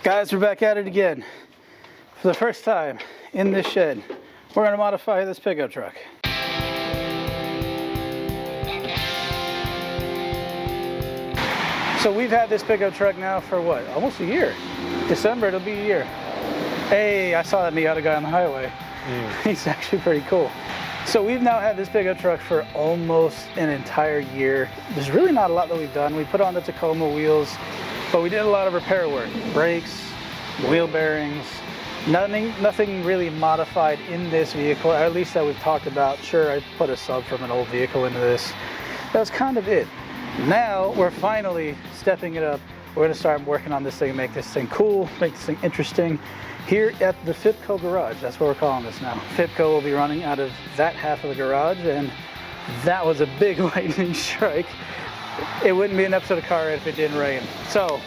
Guys, we're back at it again. For the first time in this shed, we're going to modify this pickup truck. So we've had this pickup truck now for what? Almost a year. December, it'll be a year. Hey, I saw that Miata guy on the highway. He's actually pretty cool. So we've now had this pickup truck for almost an entire year. There's really not a lot that we've done. We put on the Tacoma wheels, but we did a lot of repair work. Brakes, wheel bearings, nothing really modified in this vehicle, or at least that we've talked about. Sure, I put a sub from an old vehicle into this. That was kind of it. Now we're finally stepping it up. We're going to start working on this thing, make this thing cool, make this thing interesting. Here at the FIPCO garage, that's what we're calling this now. FIPCO will be running out of that half of the garage, and that was a big lightning strike. It wouldn't be an episode of Car Rant if it didn't rain. So,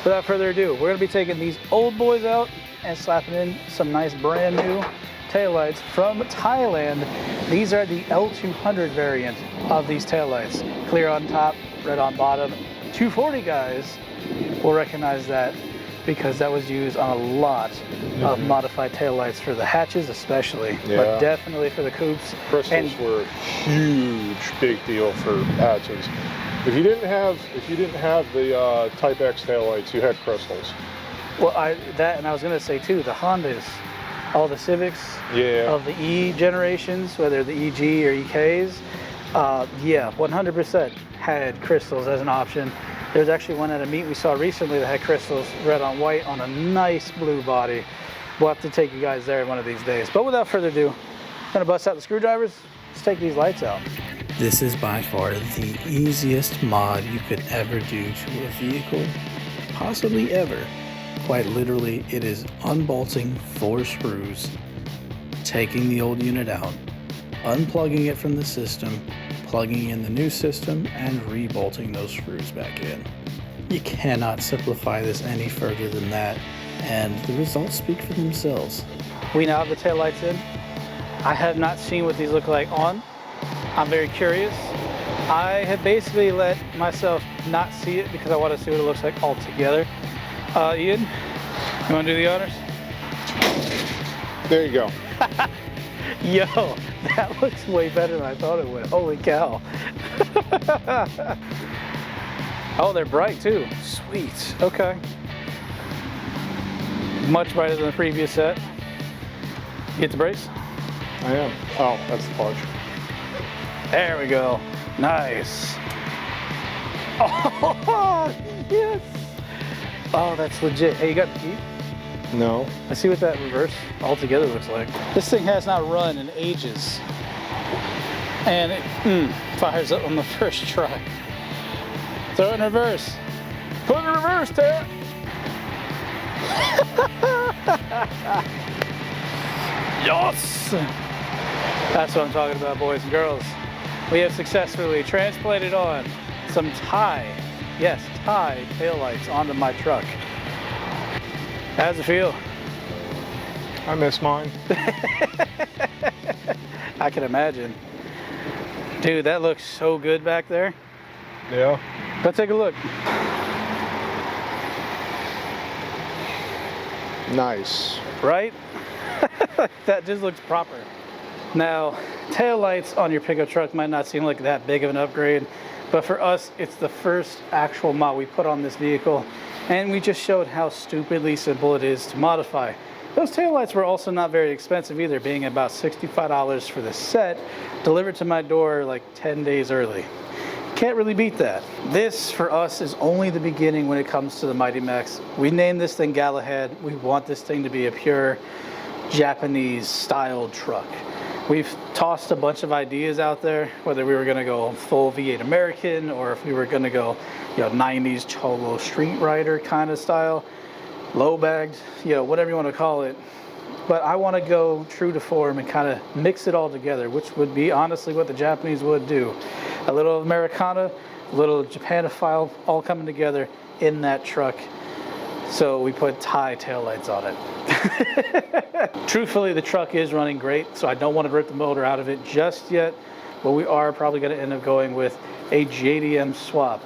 without further ado, we're going to be taking these old boys out and slapping in some nice brand new taillights from Thailand. These are the L200 variant of these taillights. Clear on top, red on bottom. 240 guys will recognize that because that was used on a lot of modified taillights for the hatches especially, but definitely for the coupes. Crystals were a huge, big deal for hatches. If you didn't have the Type X taillights, you had crystals. Well, and I was gonna say too, the Hondas, all the Civics of the E generations, whether the EG or EKs, 100% had crystals as an option. There's actually one at a meet we saw recently that had crystals red on white on a nice blue body. We'll have to take you guys there one of these days. But without further ado, I'm gonna bust out the screwdrivers. Let's take these lights out. This is by far the easiest mod you could ever do to a vehicle, possibly ever. Quite literally, it is unbolting 4 screws, taking the old unit out, unplugging it from the system, plugging in the new system, and rebolting those screws back in. You cannot simplify this any further than that, and the results speak for themselves. We now have the taillights in. I have not seen what these look like on. I'm very curious. I have basically let myself not see it because I want to see what it looks like all together. Ian, you want to do the honors? There you go. Yo, that looks way better than I thought it would. Holy cow. Oh, they're bright too. Sweet. Okay. Much brighter than the previous set. You hit the brakes? I am. Oh, that's the clutch. There we go. Nice. Oh, yes. Oh, that's legit. Hey, you got the key? No. Let's see what that reverse altogether looks like. This thing has not run in ages. And it fires up on the first try. Throw it in reverse. Put it in reverse, Tara. Yes! That's what I'm talking about, boys and girls. We have successfully transplanted on some Thai taillights onto my truck. How's it feel? I miss mine. I can imagine. Dude, that looks so good back there. Yeah. Let's take a look. Nice. Right? That just looks proper. Now, taillights on your pickup truck might not seem like that big of an upgrade, but for us, it's the first actual mod we put on this vehicle, and we just showed how stupidly simple it is to modify. Those taillights were also not very expensive either, being about $65 for the set, delivered to my door like 10 days early. Can't really beat that. This, for us, is only the beginning when it comes to the Mighty Max. We named this thing Galahad. We want this thing to be a pure Japanese style truck. We've tossed a bunch of ideas out there, whether we were gonna go full V8 American or if we were gonna go, 90s Cholo Street Rider kind of style, low bagged, whatever you want to call it. But I want to go true to form and kind of mix it all together, which would be honestly what the Japanese would do. A little Americana, a little Japanophile, all coming together in that truck. So we put Thai taillights on it. Truthfully, the truck is running great, so I don't want to rip the motor out of it just yet, but we are probably going to end up going with a JDM swap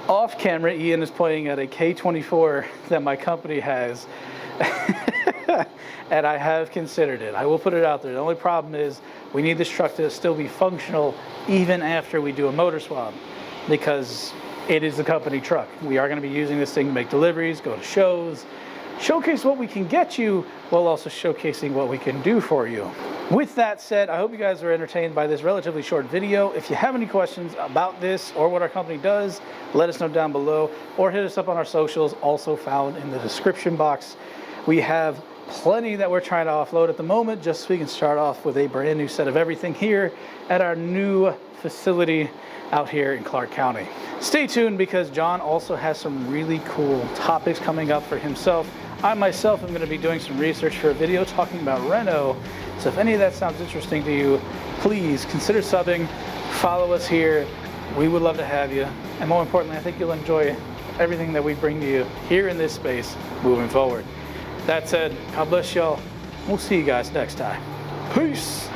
Off camera, Ian is pointing at a K24 that my company has. And I have considered it. I will put it out there. The only problem is we need this truck to still be functional even after we do a motor swap, because it is the company truck. We are going to be using this thing to make deliveries, go to shows, showcase what we can get you, while also showcasing what we can do for you. With that said, I hope you guys are entertained by this relatively short video. If you have any questions about this or what our company does, let us know down below, or hit us up on our socials, also found in the description box. We have plenty that we're trying to offload at the moment, just so we can start off with a brand new set of everything here at our new facility out here in Clark County. Stay tuned, because John also has some really cool topics coming up for himself. I myself am going to be doing some research for a video talking about Renault. So if any of that sounds interesting to you, please consider subbing, follow us here. We would love to have you. And more importantly, I think you'll enjoy everything that we bring to you here in this space moving forward. That said, God bless y'all. We'll see you guys next time. Peace.